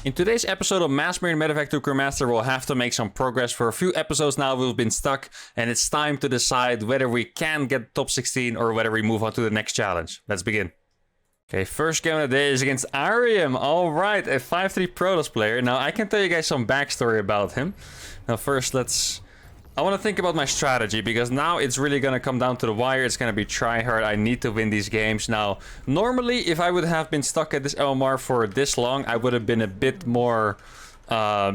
In today's episode of Mass Marine Medevac to Crewmaster, we'll have to make some progress. For a few episodes now, we've been stuck, and it's time to decide whether we can get top 16 or whether we move on to the next challenge. Let's begin. Okay, first game of the day is against Arium. Alright, a 5-3 Protoss player. Now, I can tell you guys some backstory about him. Now, first, I want to think about my strategy, because now it's really going to come down to the wire. It's going to be try hard. I need to win these games. Now, normally, if I would have been stuck at this LMR for this long, I would have been a bit more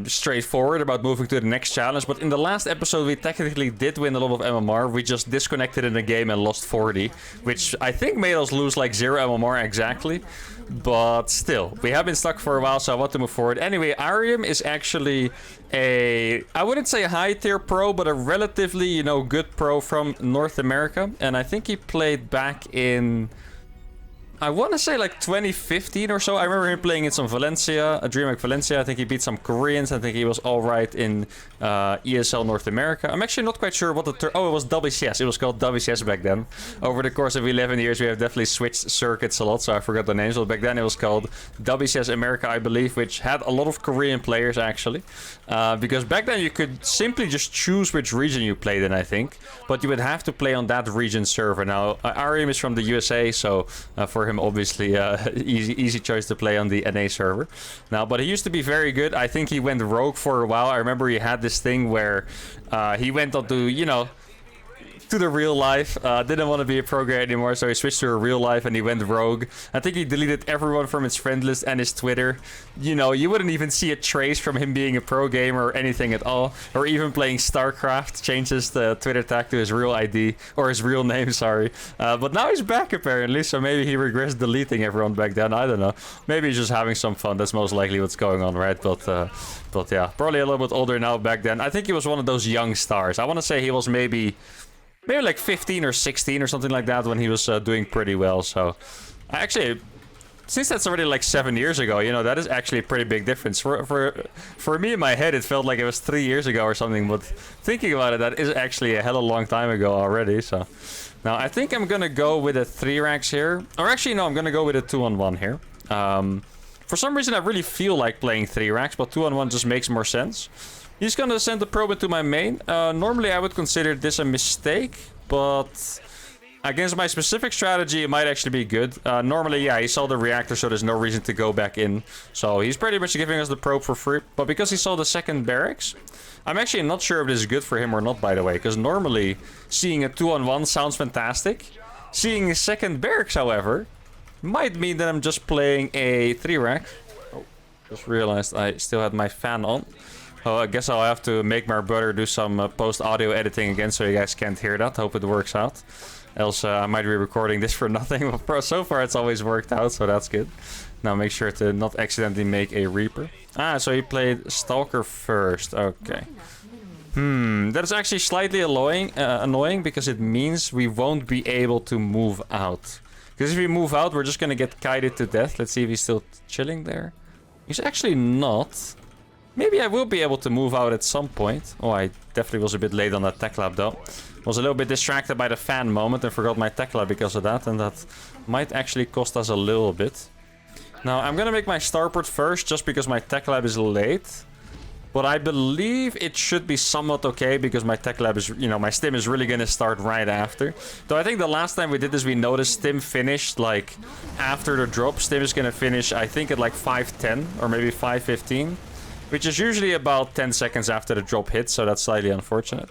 straightforward about moving to the next challenge. But in the last episode, we technically did win a lot of MMR. We just disconnected in the game and lost 40, which I think made us lose like 0 MMR exactly. But still, we have been stuck for a while, so I want to move forward. Anyway, Arium is actually I wouldn't say a high tier pro, but a relatively, good pro from North America. And I think he played back in, I want to say like 2015 or so. I remember him playing in some Valencia, a DreamHack Valencia. I think he beat some Koreans. I think he was all right in ESL North America. I'm actually not quite sure what the oh, it was WCS. It was called WCS back then. Over the course of 11 years, we have definitely switched circuits a lot, so I forgot the names. But back then it was called WCS America, I believe, which had a lot of Korean players actually. Because back then you could simply just choose which region you played in, I think. But you would have to play on that region server. Now, Arium is from the USA, so for him, obviously, easy choice to play on the NA server. Now, but he used to be very good. I think he went rogue for a while. I remember he had this thing where he went on to, to the real life. Didn't want to be a pro guy anymore, so he switched to a real life and he went rogue. I think he deleted everyone from his friend list and his Twitter. You wouldn't even see a trace from him being a pro gamer or anything at all. Or even playing StarCraft, changes the Twitter tag to his real ID, or his real name, sorry. But now he's back apparently, so maybe he regrets deleting everyone back then, I don't know. Maybe he's just having some fun, that's most likely what's going on, right? But yeah, probably a little bit older now back then. I think he was one of those young stars. I want to say he was maybe like 15 or 16 or something like that when he was doing pretty well. So actually, since that's already like 7 years ago, that is actually a pretty big difference. For me in my head, it felt like it was 3 years ago or something. But thinking about it, that is actually a hell of a long time ago already. So now I think I'm going to go with a 3 racks here. Or actually, no, I'm going to go with a 2-on-1 here. For some reason, I really feel like playing 3 racks, but 2-on-1 just makes more sense. He's gonna send the probe into my main. Normally I would consider this a mistake, but against my specific strategy, it might actually be good. Normally, yeah, he saw the reactor, so there's no reason to go back in. So he's pretty much giving us the probe for free. But because he saw the second barracks, I'm actually not sure if this is good for him or not, by the way. Because normally, seeing a 2-on-1 sounds fantastic. Seeing a second barracks, however, might mean that I'm just playing a 3-rack. Oh, just realized I still had my fan on. Oh, I guess I'll have to make my brother do some post-audio editing again, so you guys can't hear that. Hope it works out. Else I might be recording this for nothing. But so far it's always worked out, so that's good. Now make sure to not accidentally make a Reaper. Ah, so he played Stalker first. Okay. That is actually slightly annoying because it means we won't be able to move out. Because if we move out, we're just going to get kited to death. Let's see if he's still chilling there. He's actually not. Maybe I will be able to move out at some point. Oh, I definitely was a bit late on that tech lab though. Was a little bit distracted by the fan moment and forgot my tech lab because of that. And that might actually cost us a little bit. Now, I'm going to make my starport first just because my tech lab is late. But I believe it should be somewhat okay because my tech lab is, my stim is really going to start right after. Though I think the last time we did this, we noticed stim finished like after the drop. Stim is going to finish, I think, at like 5:10 or maybe 5:15. Which is usually about 10 seconds after the drop hits, so that's slightly unfortunate.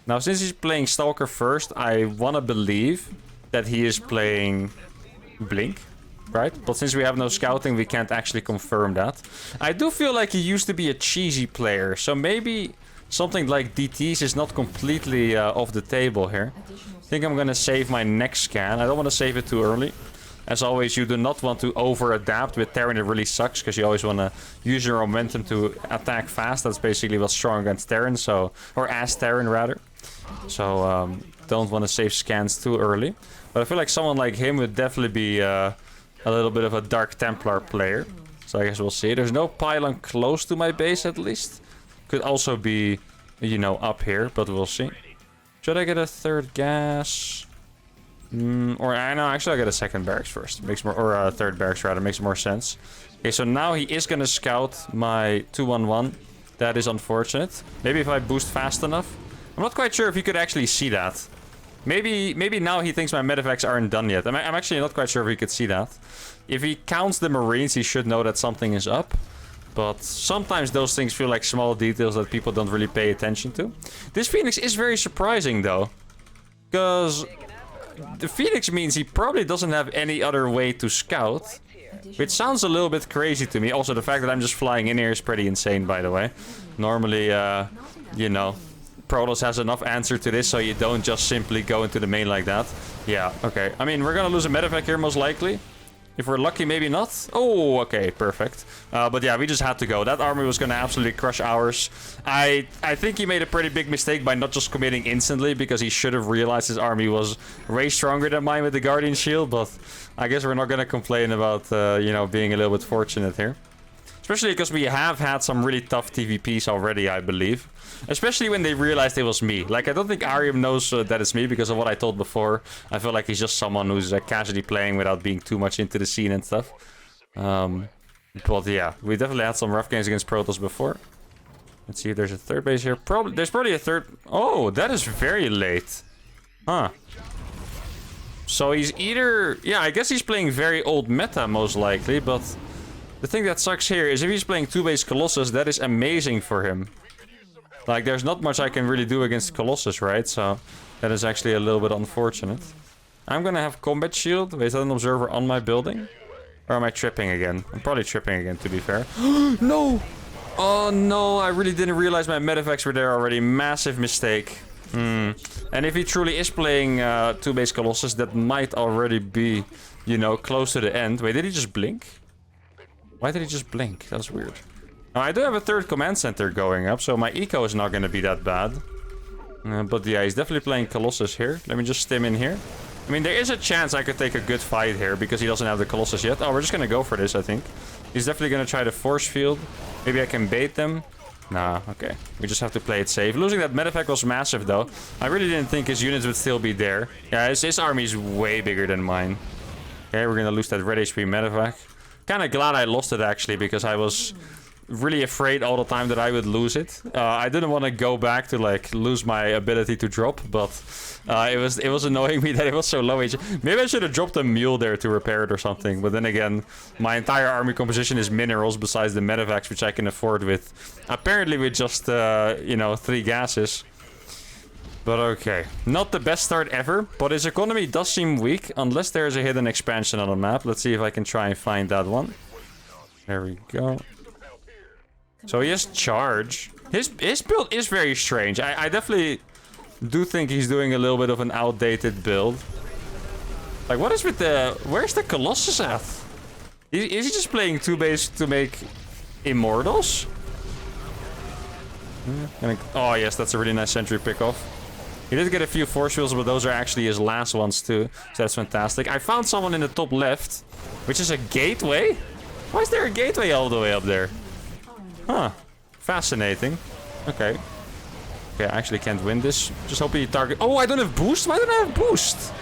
Now, since he's playing Stalker first, I want to believe that he is playing Blink, right? But since we have no scouting, we can't actually confirm that. I do feel like he used to be a cheesy player, so maybe something like DTs is not completely off the table here. I think I'm going to save my next scan. I don't want to save it too early. As always, you do not want to over-adapt. With Terran, it really sucks, because you always want to use your momentum to attack fast. That's basically what's strong against Terran, or as Terran, rather. So, don't want to save scans too early. But I feel like someone like him would definitely be a little bit of a Dark Templar player. So I guess we'll see. There's no pylon close to my base, at least. Could also be, up here, but we'll see. Should I get a third gas? Or I know, actually I get a second barracks first. Makes more, or a third barracks rather, makes more sense. Okay, so now he is gonna scout my 2-1-1. That is unfortunate. Maybe if I boost fast enough. I'm not quite sure if he could actually see that. Maybe now he thinks my medevacs aren't done yet. I'm actually not quite sure if he could see that. If he counts the Marines, he should know that something is up. But sometimes those things feel like small details that people don't really pay attention to. This Phoenix is very surprising, though. Because the Phoenix means he probably doesn't have any other way to scout. Which sounds a little bit crazy to me. Also, the fact that I'm just flying in here is pretty insane, by the way. Normally, you know, Protoss has enough answer to this, so you don't just simply go into the main like that. Yeah, okay. I mean, we're gonna lose a medevac here, most likely. If we're lucky, maybe not. Oh, okay, perfect. But yeah, we just had to go. That army was gonna absolutely crush ours. I think he made a pretty big mistake by not just committing instantly, because he should have realized his army was way stronger than mine with the Guardian Shield. But I guess we're not gonna complain about, you know, being a little bit fortunate here. Especially because we have had some really tough TVPs already, I believe. Especially when they realized it was me. Like, I don't think Arium knows that it's me because of what I told before. I feel like he's just someone who's casually playing without being too much into the scene and stuff. But yeah, we definitely had some rough games against Protoss before. Let's see if there's a third base here. There's probably a third... Oh, that is very late. Huh. So he's either... Yeah, I guess he's playing very old meta, most likely, but... The thing that sucks here is if he's playing 2-base Colossus, that is amazing for him. Like, there's not much I can really do against Colossus, right? So, that is actually a little bit unfortunate. I'm gonna have combat shield. Wait, is that an observer on my building? Or am I tripping again? I'm probably tripping again, to be fair. No! Oh, no, I really didn't realize my medevacs were there already. Massive mistake. And if he truly is playing 2-base Colossus, that might already be, you know, close to the end. Wait, did he just blink? Why did he just blink? That was weird. Now, I do have a third command center going up, so my eco is not going to be that bad. But yeah, he's definitely playing Colossus here. Let me just stim in here. I mean, there is a chance I could take a good fight here because he doesn't have the Colossus yet. Oh, we're just going to go for this, I think. He's definitely going to try to force field. Maybe I can bait them. Nah, okay. We just have to play it safe. Losing that medevac was massive, though. I really didn't think his units would still be there. Yeah, his army is way bigger than mine. Okay, we're going to lose that red HP medevac. Kind of glad I lost it, actually, because I was really afraid all the time that I would lose it. I didn't want to go back to, like, lose my ability to drop, but it was annoying me that it was so low HP. Maybe I should have dropped a mule there to repair it or something, but then again, my entire army composition is minerals besides the medevacs, which I can afford with, apparently with just, you know, 3 gases. But okay, not the best start ever, but his economy does seem weak, unless there's a hidden expansion on the map. Let's see if I can try and find that one. There we go. So he has charge. His build is very strange. I definitely do think he's doing a little bit of an outdated build. Like, what is with the... Where's the Colossus at? Is he just playing 2-base to make immortals? Oh yes, that's a really nice sentry pickoff. He did get a few force fields, but those are actually his last ones too. So that's fantastic. I found someone in the top left, which is a gateway? Why is there a gateway all the way up there? Huh. Fascinating. Okay. Okay, I actually can't win this. Just hope he target... Oh, I don't have boost? Why don't I have boost?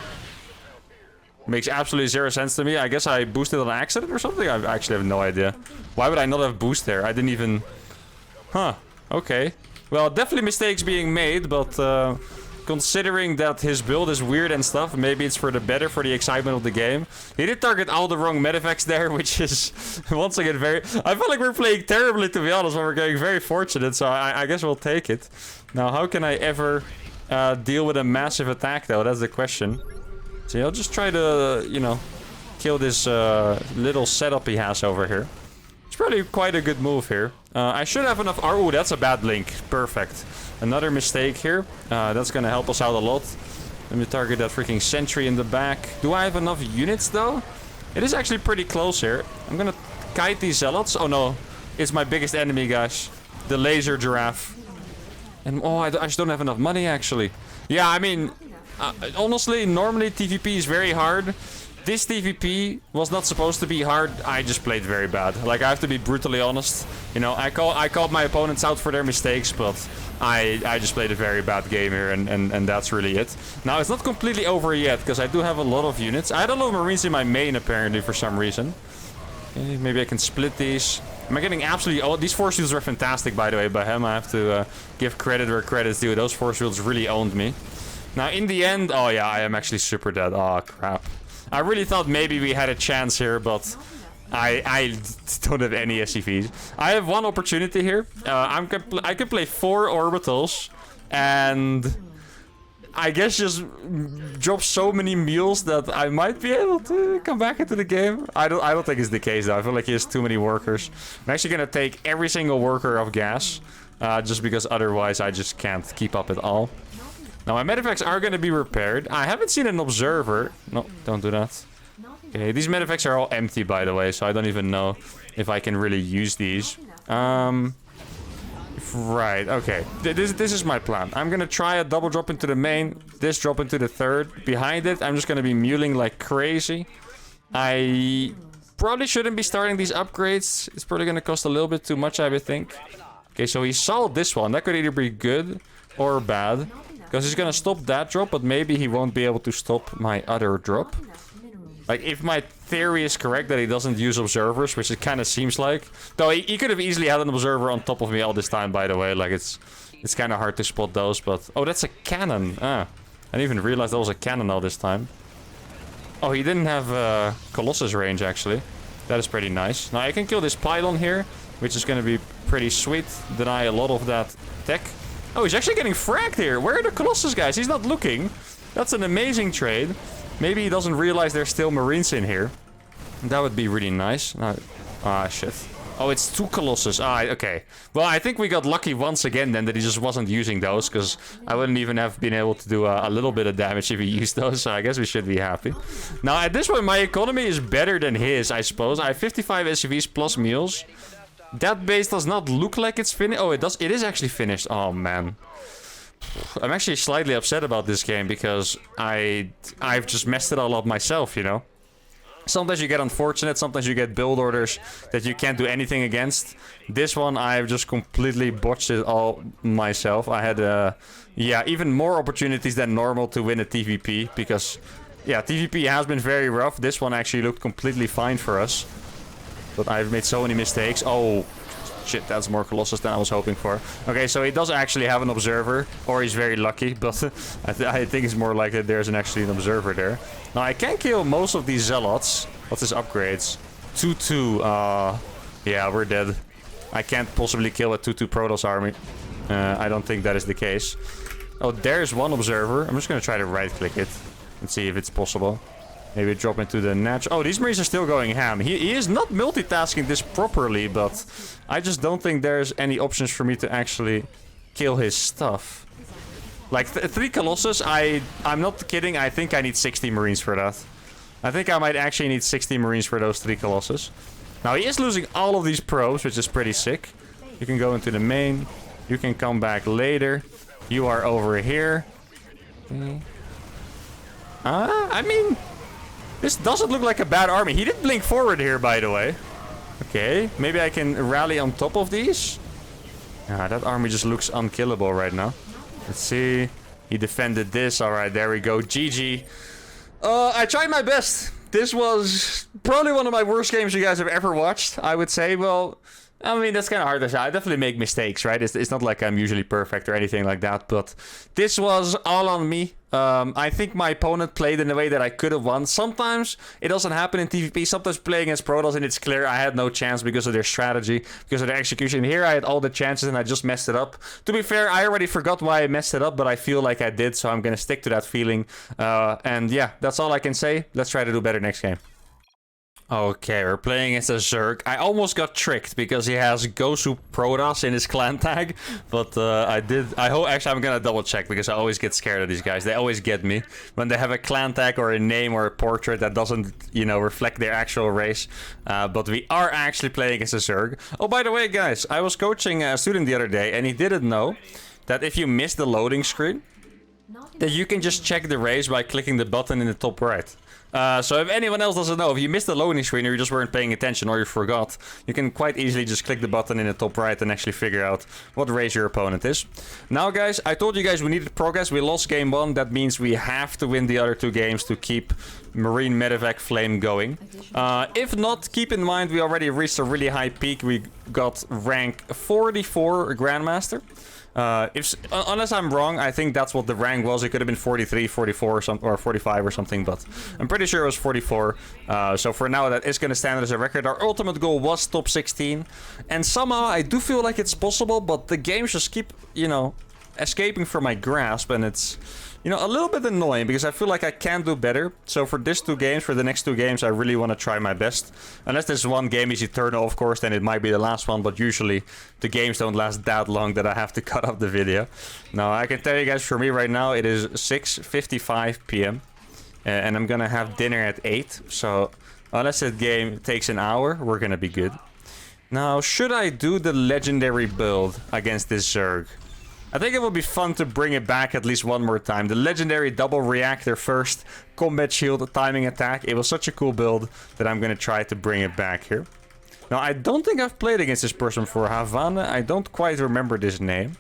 Makes absolutely zero sense to me. I guess I boosted on accident or something? I actually have no idea. Why would I not have boost there? I didn't even... Huh. Okay. Well, definitely mistakes being made, but... Considering that his build is weird and stuff, maybe it's for the better, for the excitement of the game. He did target all the wrong medevacs there, which is, once again, very... I feel like we're playing terribly, to be honest, but we're getting very fortunate, so I guess we'll take it. Now, how can I ever deal with a massive attack, though? That's the question. So I'll just try to, you know, kill this little setup he has over here. It's probably quite a good move here. I should have enough... Oh, that's a bad link. Perfect. Another mistake here. That's gonna help us out a lot. Let me target that freaking sentry in the back. Do I have enough units, though? It is actually pretty close here. I'm gonna kite these zealots. Oh, no. It's my biggest enemy, guys. The laser giraffe. And, oh, I just don't have enough money, actually. Yeah, I mean... honestly, normally TVP is very hard. This TVP was not supposed to be hard. I just played very bad. Like, I have to be brutally honest. You know, I called my opponents out for their mistakes, but I just played a very bad game here, and that's really it. Now, it's not completely over yet, because I do have a lot of units. I had a lot of Marines in my main, apparently, for some reason. Okay, maybe I can split these. Am I getting absolutely... Oh, these force fields are fantastic, by the way, by him. I have to give credit where credit's due. Those force fields really owned me. Now, in the end... Oh, yeah, I am actually super dead. Oh, crap. I really thought maybe we had a chance here, but... I don't have any SCVs. I have one opportunity here. I could play 4 orbitals and I guess just drop so many mules that I might be able to come back into the game. I don't think it's the case though. I feel like he has too many workers. I'm actually gonna take every single worker of gas, just because otherwise I just can't keep up at all. Now my medevacts are gonna be repaired. I haven't seen an observer. No, don't do that. Okay, these medevacts are all empty, by the way, so I don't even know if I can really use these. Right, okay. This is my plan. I'm gonna try a double drop into the main, this drop into the third. Behind it, I'm just gonna be muling like crazy. I probably shouldn't be starting these upgrades. It's probably gonna cost a little bit too much, I would think. Okay, so he solved this one. That could either be good or bad. Because he's gonna stop that drop, but maybe he won't be able to stop my other drop. Like, if my theory is correct that he doesn't use observers, which it kind of seems like. Though he could have easily had an observer on top of me all this time, by the way. Like, it's kind of hard to spot those, but... Oh, that's a cannon. Ah, I didn't even realize that was a cannon all this time. Oh, he didn't have Colossus range, actually. That is pretty nice. Now, I can kill this pylon here, which is going to be pretty sweet. Deny a lot of that tech. Oh, he's actually getting fragged here. Where are the Colossus guys? He's not looking. That's an amazing trade. Maybe he doesn't realize there's still Marines in here. That would be really nice. Ah, shit. Oh, it's 2 Colossus. Ah, okay. Well, I think we got lucky once again then that he just wasn't using those. Because I wouldn't even have been able to do a little bit of damage if he used those. So I guess we should be happy. Now, at this point, my economy is better than his, I suppose. I have 55 SCVs plus mules. That base does not look like it's finished. Oh, it does. It is actually finished. Oh, man. I'm actually slightly upset about this game because I've just messed it all up myself, you know? Sometimes you get unfortunate, sometimes you get build orders that you can't do anything against. This one, I've just completely botched it all myself. I had, yeah, even more opportunities than normal to win a TVP because, yeah, TVP has been very rough. This one actually looked completely fine for us. But I've made so many mistakes. Oh... Shit, that's more Colossus than I was hoping for. Okay, so he does actually have an observer, or he's very lucky, but I think it's more likely there's actually an observer there. Now, I can kill most of these zealots. What's his upgrades? 2-2. Yeah, we're dead. I can't possibly kill a 2-2 Protoss army. I don't think that is the case. Oh, there's one observer. I'm just gonna try to right-click it and see if it's possible. Maybe drop into the natural... Oh, these Marines are still going ham. He is not multitasking this properly, but I just don't think there's any options for me to actually kill his stuff. Like, 3 Colossus, I'm not kidding. I think I need 60 Marines for that. I think I might actually need 60 Marines for those 3 Colossus. Now, he is losing all of these probes, which is pretty sick. You can go into the main. You can come back later. You are over here. Okay. I mean... This doesn't look like a bad army. He did blink forward here, by the way. Okay, maybe I can rally on top of these. Ah, that army just looks unkillable right now. Let's see. He defended this. All right, there we go. GG. I tried my best. This was probably one of my worst games you guys have ever watched, I would say. Well, I mean, that's kind of hard to say. I definitely make mistakes, right? It's not like I'm usually perfect or anything like that, but this was all on me. I think my opponent played in the way that I could have won. Sometimes it doesn't happen in TVP. Sometimes playing against Protoss and it's clear I had no chance because of their strategy, because of their execution. Here I had all the chances and I just messed it up. To be fair, I already forgot why I messed it up, but I feel like I did, so I'm going to stick to that feeling. And yeah, that's all I can say. Let's try to do better next game. Okay, we're playing as a Zerg. I almost got tricked because he has Gosu Protoss in his clan tag. But actually, I'm gonna double check because I always get scared of these guys. They always get me. When they have a clan tag or a name or a portrait that doesn't, you know, reflect their actual race. But we are actually playing as a Zerg. Oh, by the way, guys, I was coaching a student the other day and he didn't know that if you miss the loading screen, that you can just check the race by clicking the button in the top right. So if anyone else doesn't know, if you missed the loading screen or you just weren't paying attention or you forgot, you can quite easily just click the button in the top right and actually figure out what race your opponent is. Now guys, I told you guys we needed progress. We lost game 1. That means we have to win the other 2 games to keep Marine Medevac Flame going. If not, keep in mind we already reached a really high peak. We got rank 44 Grandmaster. Unless I'm wrong, I think that's what the rank was. It could have been 43, 44 or, or 45 or something, but I'm pretty sure it was 44. So for now, that is going to stand as a record. Our ultimate goal was top 16. And somehow, I do feel like it's possible, but the games just keep, you know, escaping from my grasp. And it's, you know, a little bit annoying because I feel like I can do better. So for these 2 games, for the next 2 games, I really want to try my best. Unless this one game is eternal, of course, then it might be the last one. But usually the games don't last that long that I have to cut off the video. Now, I can tell you guys, for me right now, it is 6:55 p.m. And I'm going to have dinner at 8. So unless that game takes an hour, we're going to be good. Now, should I do the legendary build against this Zerg? I think it would be fun to bring it back at least one more time. The legendary double reactor first, combat shield, timing attack. It was such a cool build that I'm going to try to bring it back here. Now, I don't think I've played against this person before. Havana, I don't quite remember this name.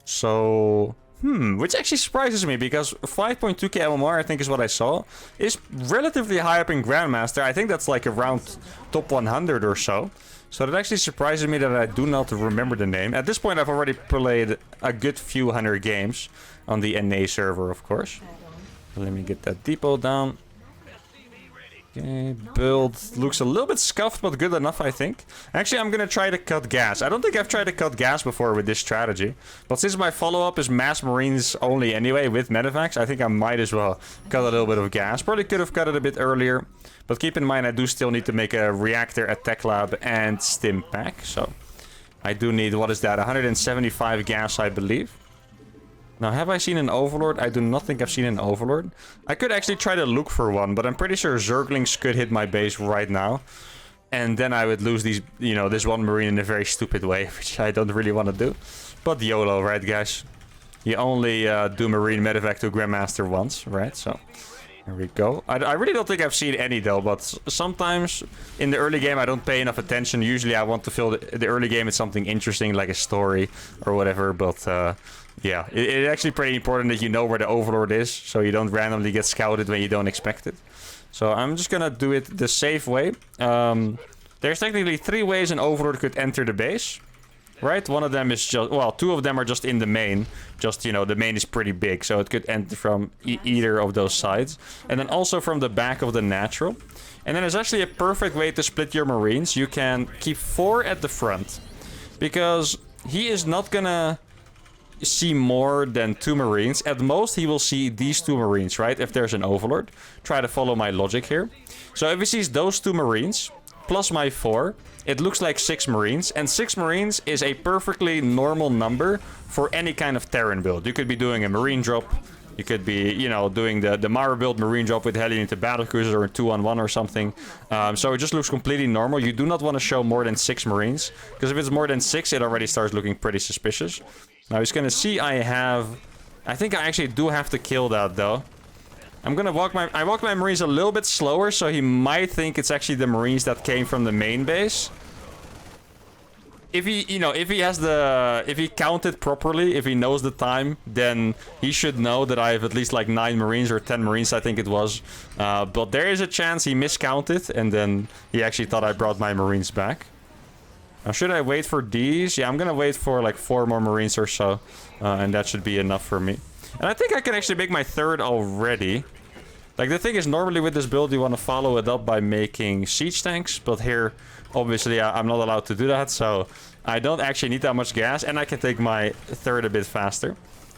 So, which actually surprises me because 5.2k MMR, I think is what I saw, is relatively high up in Grandmaster. I think that's like around top 100 or so. So that actually surprises me that I do not remember the name. At this point, I've already played a good few hundred games on the NA server, of course. Let me get that depot down. Okay, build looks a little bit scuffed, but good enough, I think. Actually, I'm going to try to cut gas. I don't think I've tried to cut gas before with this strategy. But since my follow-up is mass marines only anyway with medevacs, I think I might as well cut a little bit of gas. Probably could have cut it a bit earlier. But keep in mind, I do still need to make a reactor, a tech lab, and stim pack. So I do need, what is that, 175 gas, I believe. Now, have I seen an Overlord? I do not think I've seen an Overlord. I could actually try to look for one, but I'm pretty sure Zerglings could hit my base right now. And then I would lose these, you know, this one Marine in a very stupid way, which I don't really want to do. But YOLO, right, guys? You only do Marine Medevac to Grandmaster once, right? So there we go. I really don't think I've seen any though, but sometimes in the early game I don't pay enough attention. Usually I want to fill the early game with something interesting like a story or whatever, but yeah, it's actually pretty important that you know where the Overlord is, so you don't randomly get scouted when you don't expect it. So I'm just gonna do it the safe way. There's technically 3 ways an Overlord could enter the base. Right, one of them is just, well, 2 of them are just in the main. Just, you know, the main is pretty big, so it could enter from either of those sides. And then also from the back of the natural. And then there's actually a perfect way to split your marines. You can keep 4 at the front. Because he is not gonna see more than 2 marines. At most, he will see these 2 marines, right? If there's an Overlord. Try to follow my logic here. So if he sees those 2 marines, plus my 4... it looks like 6 marines, and 6 marines is a perfectly normal number for any kind of Terran build. You could be doing a marine drop, you could be, you know, doing the Mara build marine drop with heli into battlecruisers or a 2-on-1 or something. So it just looks completely normal. You do not want to show more than 6 marines, because if it's more than 6, it already starts looking pretty suspicious. Now he's gonna see I think I actually do have to kill that though. I'm gonna walk my marines a little bit slower, so he might think it's actually the marines that came from the main base. If he, you know, if he counted properly, if he knows the time, then he should know that I have at least like 9 marines or 10 marines, I think it was. But there is a chance he miscounted, and then he actually thought I brought my marines back. Now, should I wait for these? Yeah, I'm gonna wait for like 4 more marines or so, and that should be enough for me. And I think I can actually make my 3rd already. Like, the thing is, normally with this build, you want to follow it up by making siege tanks. But here, obviously, I'm not allowed to do that. So, I don't actually need that much gas. And I can take my 3rd a bit faster.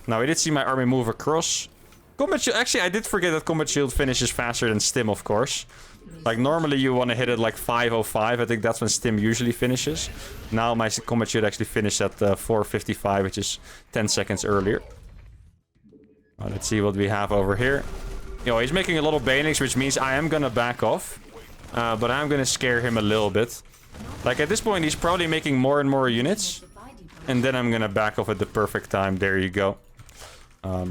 Now, we did see my army move across. Combat shield. Actually, I did forget that combat shield finishes faster than stim, of course. Like, normally you want to hit it like 5:05. I think that's when stim usually finishes. Now, my combat shield actually finished at 4:55, which is 10 seconds earlier. Let's see what we have over here. Yo, he's making a lot of banelings, which means I am gonna back off. But I'm gonna scare him a little bit. Like, at this point, he's probably making more and more units. And then I'm gonna back off at the perfect time. There you go.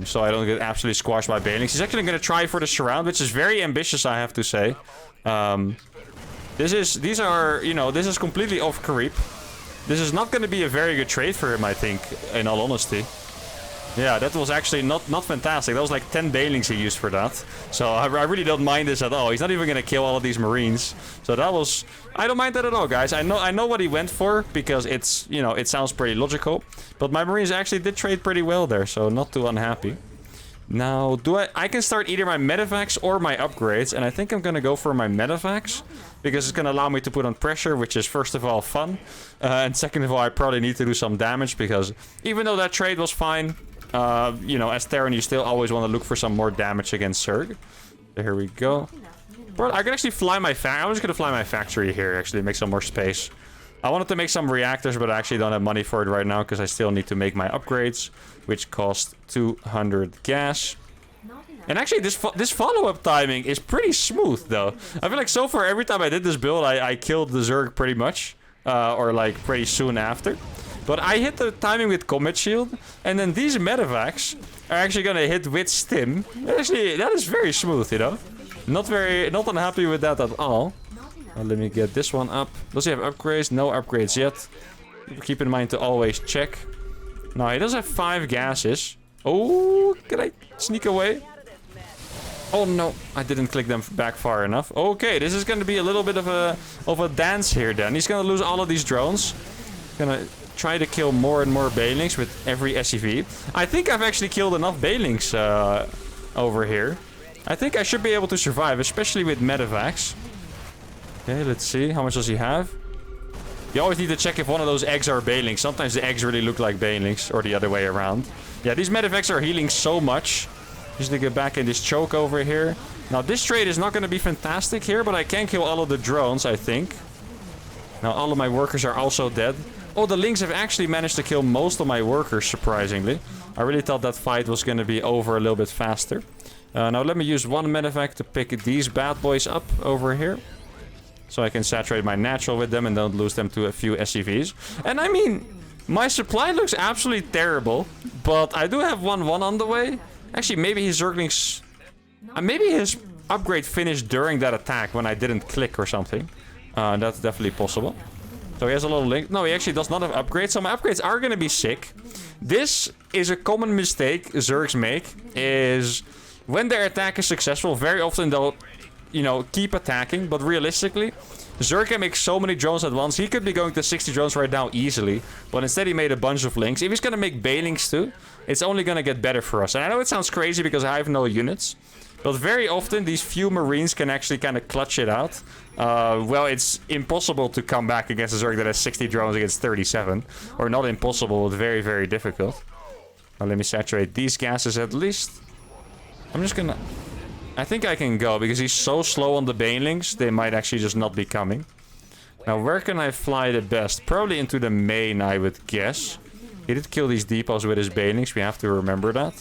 So I don't get absolutely squashed by Banelings. He's actually going to try for the surround, which is very ambitious, I have to say. This is completely off creep. This is not going to be a very good trade for him, I think, in all honesty. Yeah, that was actually not fantastic. That was like 10 Banelings he used for that. So I really don't mind this at all. He's not even going to kill all of these Marines. So that was... I don't mind that at all, guys. I know what he went for because it's, you know, it sounds pretty logical. But my Marines actually did trade pretty well there, so not too unhappy. Now, I can start either my medevacs or my upgrades, and I think I'm going to go for my medevacs because it's going to allow me to put on pressure, which is first of all fun. And second of all, I probably need to do some damage because even though that trade was fine, you know, as Terran, you still always want to look for some more damage against Zerg. So here we go. Bro, I can actually fly my I'm just going to fly my factory here, actually, make some more space. I wanted to make some reactors, but I actually don't have money for it right now because I still need to make my upgrades, which cost 200 gas. And actually, this follow-up timing is pretty smooth, though. I feel like so far, every time I did this build, I killed the Zerg pretty much. Or like pretty soon after. But I hit the timing with Combat Shield, and then these medevacs are actually gonna hit with Stim. Actually, that is very smooth, you know? Not unhappy with that at all. Let me get this one up. Does he have upgrades? No upgrades yet. Keep in mind to always check. No, he does have 5 gases. Oh, can I sneak away? Oh no, I didn't click them back far enough. Okay, this is gonna be a little bit of a dance here then. He's gonna lose all of these drones. Gonna try to kill more and more Banelings with every SCV. I think I've actually killed enough Banelings over here. I think I should be able to survive, especially with medevacs. Okay, let's see. How much does he have? You always need to check if one of those eggs are Banelings. Sometimes the eggs really look like Banelings, or the other way around. Yeah, these medevacs are healing so much. Just to get back in this choke over here. Now, this trade is not going to be fantastic here, but I can kill all of the drones, I think. Now, all of my workers are also dead. Oh, the Lynx have actually managed to kill most of my workers, surprisingly. I really thought that fight was going to be over a little bit faster. Now, let me use one medevac to pick these bad boys up over here. So I can saturate my natural with them and don't lose them to a few SCVs. And I mean, my supply looks absolutely terrible. But I do have 1-1 on the way. Actually, maybe his Zerglings... maybe his upgrade finished during that attack when I didn't click or something. That's definitely possible. So he has a little link. No, he actually does not have upgrades. So my upgrades are going to be sick. This is a common mistake Zergs make. Is when their attack is successful, very often they'll, you know, keep attacking. But realistically, Zerg can make so many drones at once. He could be going to 60 drones right now easily. But instead he made a bunch of links. If he's going to make Banelings too, it's only going to get better for us. And I know it sounds crazy because I have no units. But very often these few Marines can actually kind of clutch it out. Well, it's impossible to come back against a Zerg that has 60 drones against 37. Or not impossible, but very, very difficult. Now let me saturate these gases at least. I'm just going to... I think I can go because he's so slow on the Banelings. They might actually just not be coming. Now where can I fly the best? Probably into the main, I would guess. He did kill these depots with his Banelings. We have to remember that.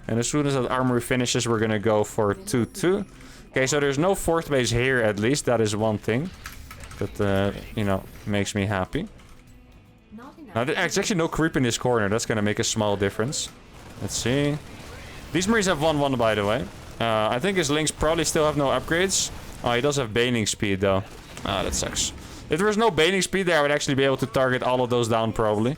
And as soon as that armory finishes, we're going to go for 2-2. Okay, so there's no fourth base here at least. That is one thing that, you know, makes me happy. Now, there's actually no creep in this corner. That's going to make a small difference. Let's see. These Marines have 1-1, by the way. I think his Lynx probably still have no upgrades. Oh, he does have Baning speed, though. Ah, that sucks. If there was no Baning speed there, I would actually be able to target all of those down, probably.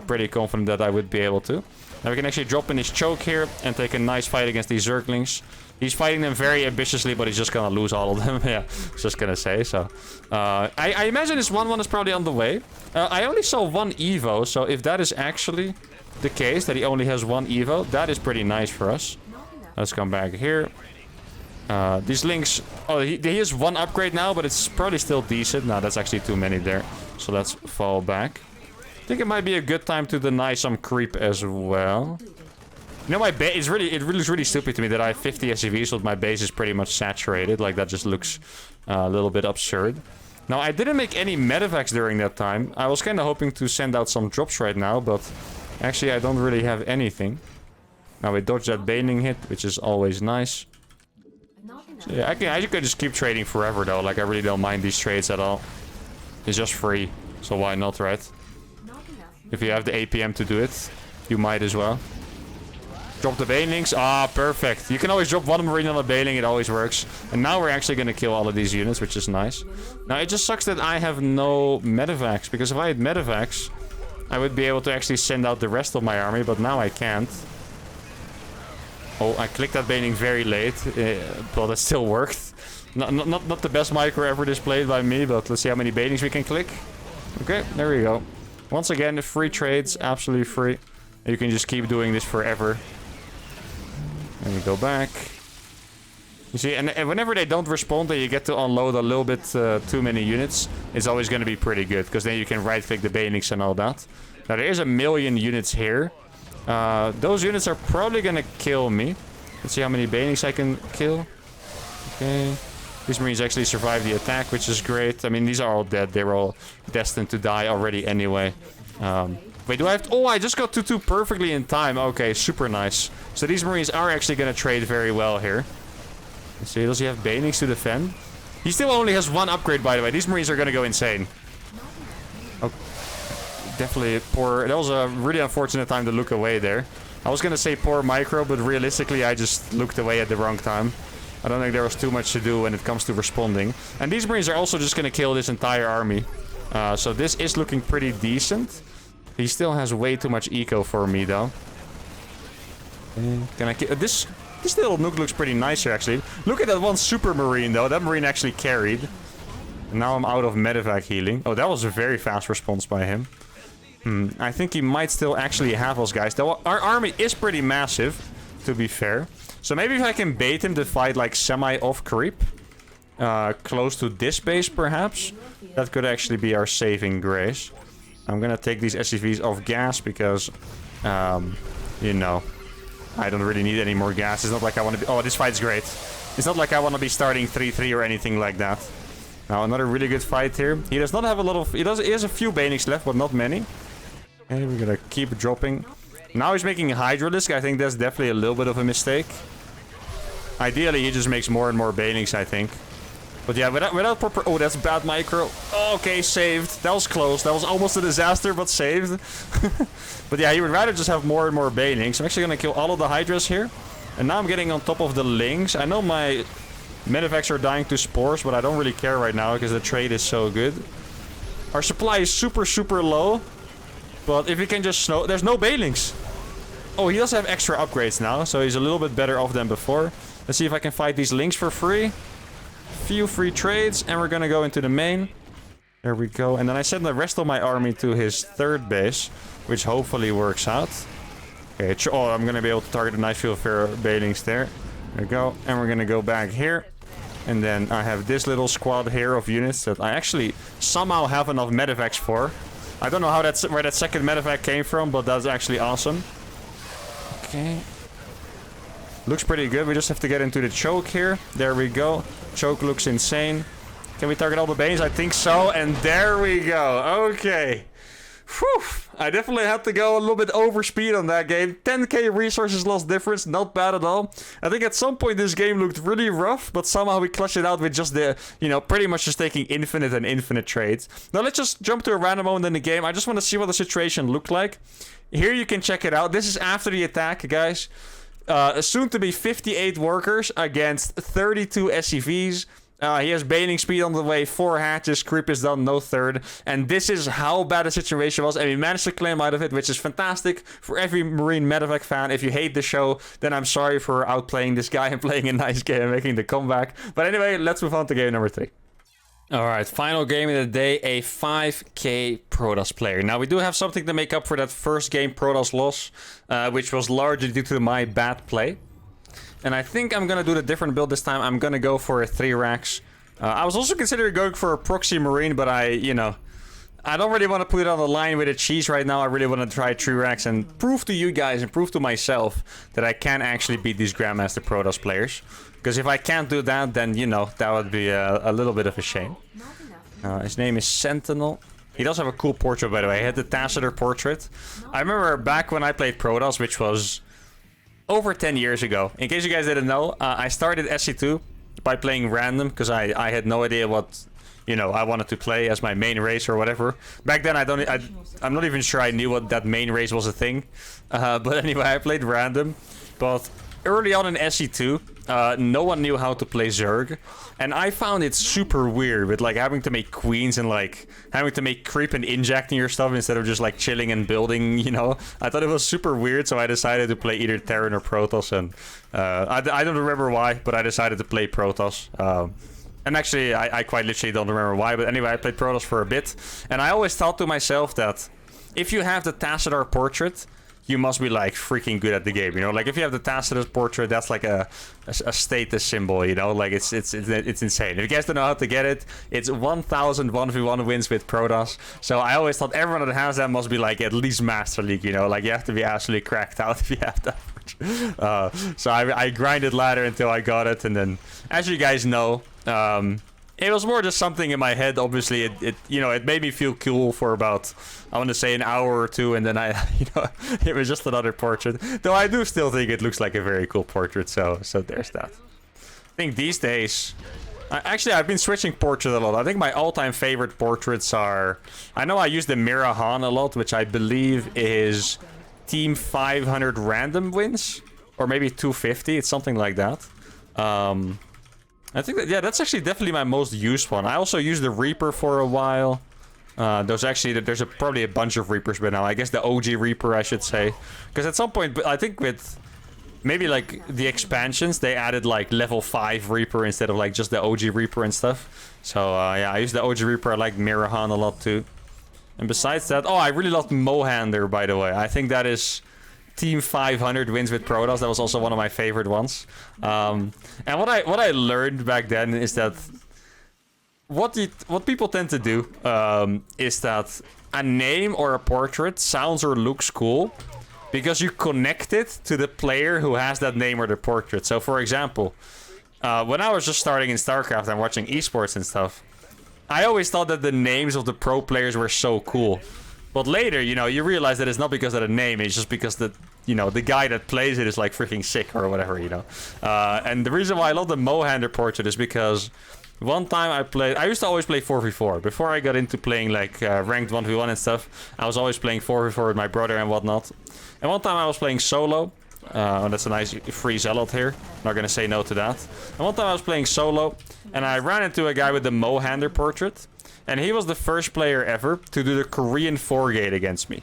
Pretty confident that I would be able to. Now we can actually drop in his choke here and take a nice fight against these Zerglings. He's fighting them very ambitiously, but he's just gonna lose all of them. Yeah, I was just gonna say, so... I imagine this 1-1 is probably on the way. I only saw 1 Evo, so if that is actually the case, that he only has 1 Evo, that is pretty nice for us. Let's come back here. These Lynx... Oh, he has 1 upgrade now, but it's probably still decent. No, that's actually too many there. So let's fall back. I think it might be a good time to deny some creep as well. You know, my base... It looks really stupid to me that I have 50 SCVs, but my base is pretty much saturated. Like, that just looks a little bit absurd. Now, I didn't make any medevacs during that time. I was kind of hoping to send out some drops right now, but... Actually, I don't really have anything. Now, we dodged that Baning hit, which is always nice. So, yeah, I could just keep trading forever, though. Like, I really don't mind these trades at all. It's just free, so why not, right? If you have the APM to do it, you might as well. Drop the banelings. Ah, perfect. You can always drop one marine on a baneling. It always works. And now we're actually going to kill all of these units, which is nice. Now, it just sucks that I have no medevacs. Because if I had medevacs, I would be able to actually send out the rest of my army. But now I can't. Oh, I clicked that baneling very late. But it still worked. Not the best micro ever displayed by me. But let's see how many banelings we can click. Okay, there we go. Once again, the free trades. Absolutely free. You can just keep doing this forever. And we go back. You see, and whenever they don't respond and you get to unload a little bit too many units, it's always going to be pretty good. Because then you can right-click the banelings and all that. Now, there is 1 million units here. Those units are probably going to kill me. Let's see how many banelings I can kill. Okay. These marines actually survived the attack, which is great. I mean, these are all dead. They were all destined to die already anyway. Wait, do I have to... Oh, I just got 2-2 perfectly in time. Okay, super nice. So these marines are actually going to trade very well here. Let's see, does he have banelings to defend? He still only has 1 upgrade, by the way. These marines are going to go insane. Oh, definitely poor... That was a really unfortunate time to look away there. I was going to say poor micro, but realistically, I just looked away at the wrong time. I don't think there was too much to do when it comes to responding. And these marines are also just going to kill this entire army. So this is looking pretty decent. He still has way too much eco for me, though. Can I kill... This little nuke looks pretty nice here, actually. Look at that one super marine, though. That marine actually carried. And now I'm out of medevac healing. Oh, that was a very fast response by him. I think he might still actually have us, guys. Though our army is pretty massive, to be fair. So maybe if I can bait him to fight, like, semi-off creep. Close to this base, perhaps. That could actually be our saving grace. I'm gonna take these SCVs off gas because, you know, I don't really need any more gas. It's not like I want to be... Oh, this fight's great. It's not like I want to be starting 3-3 or anything like that. Now, another really good fight here. He does not have a lot of... He has a few banelings left, but not many. Okay, we're gonna keep dropping. Now he's making Hydralisk. I think that's definitely a little bit of a mistake. Ideally, he just makes more and more banelings, I think. But yeah, without proper... Oh, that's bad micro. Okay, saved. That was close. That was almost a disaster, but saved. But yeah, he would rather just have more and more banelings. I'm actually going to kill all of the Hydras here. And now I'm getting on top of the Lings. I know my medevacs are dying to spores, but I don't really care right now because the trade is so good. Our supply is super, super low. But if we can just snow... There's no banelings. Oh, he does have extra upgrades now, so he's a little bit better off than before. Let's see if I can fight these Lings for free. Few free trades, and we're gonna go into the main. There we go. And then I send the rest of my army to his 3rd base, which hopefully works out. Okay, oh, I'm gonna be able to target a nice field of fair banelings there. There we go. And we're gonna go back here. And then I have this little squad here of units that I actually somehow have enough medevacs for. I don't know how where that second medevac came from, but that's actually awesome. Okay. Looks pretty good. We just have to get into the choke here. There we go. Choke looks insane. Can we target all the banes? I think so. And there we go. Okay. Whew. I definitely had to go a little bit over speed on that game. 10k resources lost difference. Not bad at all. I think at some point this game looked really rough, but somehow we clutched it out with just the, you know, pretty much just taking infinite and infinite trades. Now let's just jump to a random moment in the game. I just want to see what the situation looked like. Here you can check it out. This is after the attack, guys. Soon to be 58 workers against 32 SCVs. He has baneling speed on the way, 4 hatches, creep is done, no 3rd. And this is how bad the situation was, and we managed to claim out of it, which is fantastic for every Marine Medevac fan. If you hate the show, then I'm sorry for outplaying this guy and playing a nice game and making the comeback. But anyway, let's move on to game number 3. Alright, final game of the day, a 5k Protoss player. Now, we do have something to make up for that first game Protoss loss, which was largely due to my bad play. And I think I'm going to do the different build this time. I'm going to go for a 3 racks. I was also considering going for a proxy Marine, but I don't really want to put it on the line with a cheese right now. I really want to try 3 racks and prove to you guys and prove to myself that I can actually beat these Grandmaster Protoss players. Because if I can't do that, then, you know, that would be a little bit of a shame. His name is Sentinel. He does have a cool portrait, by the way. He had the Tacitor portrait. I remember back when I played Protoss, which was over 10 years ago. In case you guys didn't know, I started SC2 by playing random, because I had no idea what, you know, I wanted to play as my main race or whatever. Back then, I'm not even sure I knew what that main race was a thing. But anyway, I played random. But early on in SE2, no one knew how to play Zerg. And I found it super weird with like having to make queens and like having to make creep and injecting your stuff instead of just like chilling and building, you know. I thought it was super weird, so I decided to play either Terran or Protoss. And I don't remember why, but I decided to play Protoss. And actually, I quite literally don't remember why. But anyway, I played Protoss for a bit. And I always thought to myself that if you have the Tassadar portrait, you must be like freaking good at the game, you know. Like if you have the Tacitus portrait, that's like a status symbol, you know. Like it's insane. If you guys don't know how to get it, it's 1,000 1v1 wins with Protoss. So I always thought everyone that has that must be like at least Master League, you know. Like you have to be absolutely cracked out if you have that. So I grinded ladder until I got it, and then as you guys know, it was more just something in my head. Obviously, it you know, it made me feel cool for about, I want to say, an hour or two, and then you know, it was just another portrait. Though I do still think it looks like a very cool portrait. So there's that. I think these days, actually, I've been switching portraits a lot. I think my all-time favorite portraits are, I know I use the Mirahan a lot, which I believe is Team 500 random wins, or maybe 250. It's something like that. I think that, yeah, that's actually definitely my most used one. I also used the Reaper for a while. There's probably a bunch of Reapers by now. I guess the OG Reaper, I should say. Because at some point, I think with maybe like the expansions, they added like level 5 Reaper instead of like just the OG Reaper and stuff. So yeah, I use the OG Reaper. I like Mirahan a lot too. And besides that, oh, I really loved Mohander, by the way. I think that is Team 500 wins with Protoss. That was also one of my favorite ones. And what I learned back then is that what people tend to do is that a name or a portrait sounds or looks cool because you connect it to the player who has that name or the portrait. So for example, when I was just starting in StarCraft and watching esports and stuff, I always thought that the names of the pro players were so cool. But later, you know, you realize that it's not because of the name, it's just because the, you know, the guy that plays it is like freaking sick or whatever, you know. And the reason why I love the Mohander portrait is because one time I used to always play 4v4. Before I got into playing like ranked 1v1 and stuff, I was always playing 4v4 with my brother and whatnot. And one time I was playing solo. That's a nice free zealot here. Not gonna say no to that. And one time I was playing solo, and I ran into a guy with the Mohander portrait. And he was the first player ever to do the Korean 4-gate against me.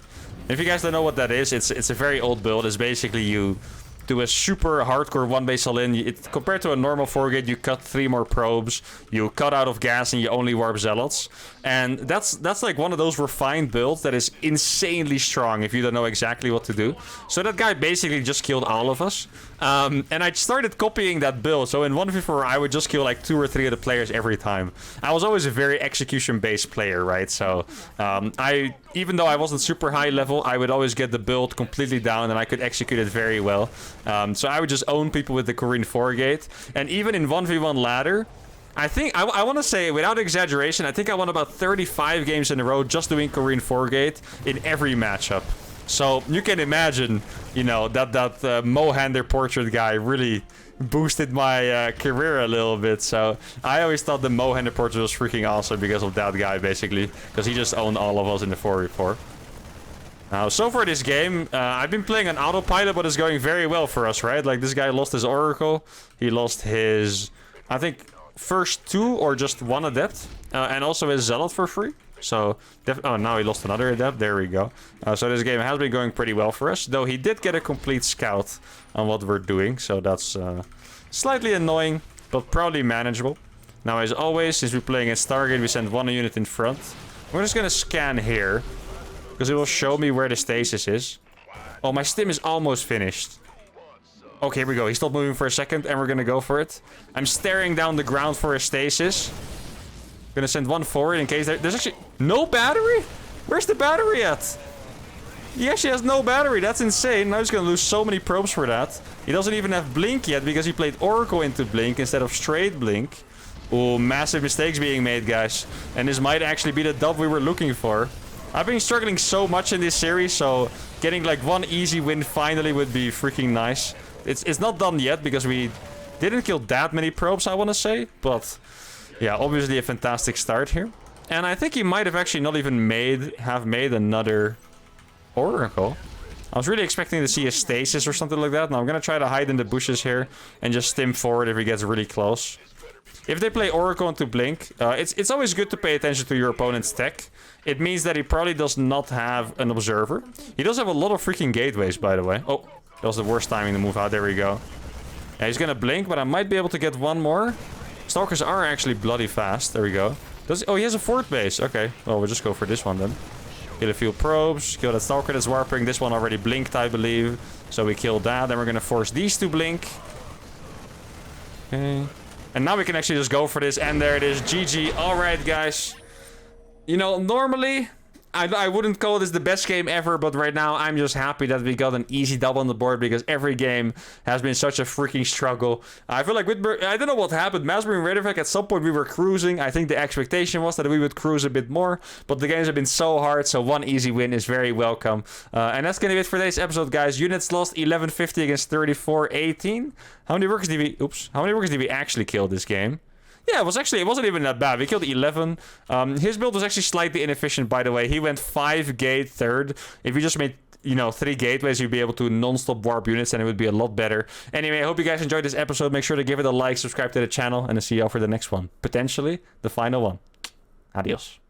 If you guys don't know what that is, it's a very old build. It's basically you do a super hardcore one-base all-in. Compared to a normal 4-gate, you cut 3 more probes, you cut out of gas, and you only warp zealots. And that's like one of those refined builds that is insanely strong if you don't know exactly what to do. So that guy basically just killed all of us. And I started copying that build. So in 1v4, I would just kill like 2 or 3 of the players every time. I was always a very execution-based player, right? So even though I wasn't super high level, I would always get the build completely down and I could execute it very well. So I would just own people with the Korean 4-gate. And even in 1v1 ladder, I think, I want to say, without exaggeration, I think I won about 35 games in a row just doing Korean 4-gate in every matchup. So you can imagine, you know, that Mohander portrait guy really boosted my career a little bit. So I always thought the Mohander portrait was freaking awesome because of that guy, basically. Because he just owned all of us in the 4v4. Now, so far this game, I've been playing on autopilot, but it's going very well for us, right? Like, this guy lost his Oracle. He lost his, I think, first 2 or just 1 Adept. And also his Zealot for free. So, oh, now he lost another Adept. There we go. So this game has been going pretty well for us. Though he did get a complete scout on what we're doing. So that's slightly annoying, but probably manageable. Now, as always, since we're playing at Stargate, we send 1 unit in front. We're just going to scan here. Because it will show me where the stasis is. Oh, my stim is almost finished. Okay, here we go. He stopped moving for a second, and we're gonna go for it. I'm staring down the ground for a stasis. Gonna send 1 forward in case there's actually no battery? Where's the battery at? He actually has no battery. That's insane. Now he's gonna lose so many probes for that. He doesn't even have Blink yet because he played Oracle into Blink instead of straight Blink. Oh, massive mistakes being made, guys. And this might actually be the dub we were looking for. I've been struggling so much in this series, so getting like 1 easy win finally would be freaking nice. It's not done yet because we didn't kill that many probes, I want to say. But yeah, obviously a fantastic start here. And I think he might have actually not even made another Oracle. I was really expecting to see a stasis or something like that. Now I'm gonna try to hide in the bushes here and just stim forward if he gets really close. If they play Oracle into Blink, it's always good to pay attention to your opponent's tech. It means that he probably does not have an Observer. He does have a lot of freaking gateways, by the way. Oh, that was the worst timing to move out. There we go. Yeah, he's gonna Blink, but I might be able to get one more. Stalkers are actually bloody fast. There we go. Oh, he has a fort base. Okay, well, we'll just go for this one then. Kill a few probes. Kill that Stalker that's warping. This one already blinked, I believe. So we killed that. Then we're gonna force these to blink. Okay. And now we can actually just go for this. And there it is. GG. Alright, guys. You know, normally I wouldn't call this the best game ever, but right now I'm just happy that we got an easy dub on the board because every game has been such a freaking struggle. I feel like I don't know what happened. Masbury and Redivek, at some point we were cruising. I think the expectation was that we would cruise a bit more, but the games have been so hard, so one easy win is very welcome. And that's gonna be it for today's episode, guys. Units lost 1150 against 3418. How many workers did we actually kill this game? Yeah, it wasn't even that bad. We killed 11. His build was actually slightly inefficient, by the way. He went 5 gate third. If you just made, you know, 3 gateways, you'd be able to non-stop warp units, and it would be a lot better. Anyway, I hope you guys enjoyed this episode. Make sure to give it a like, subscribe to the channel, and I'll see you all for the next one. Potentially the final one. Adios.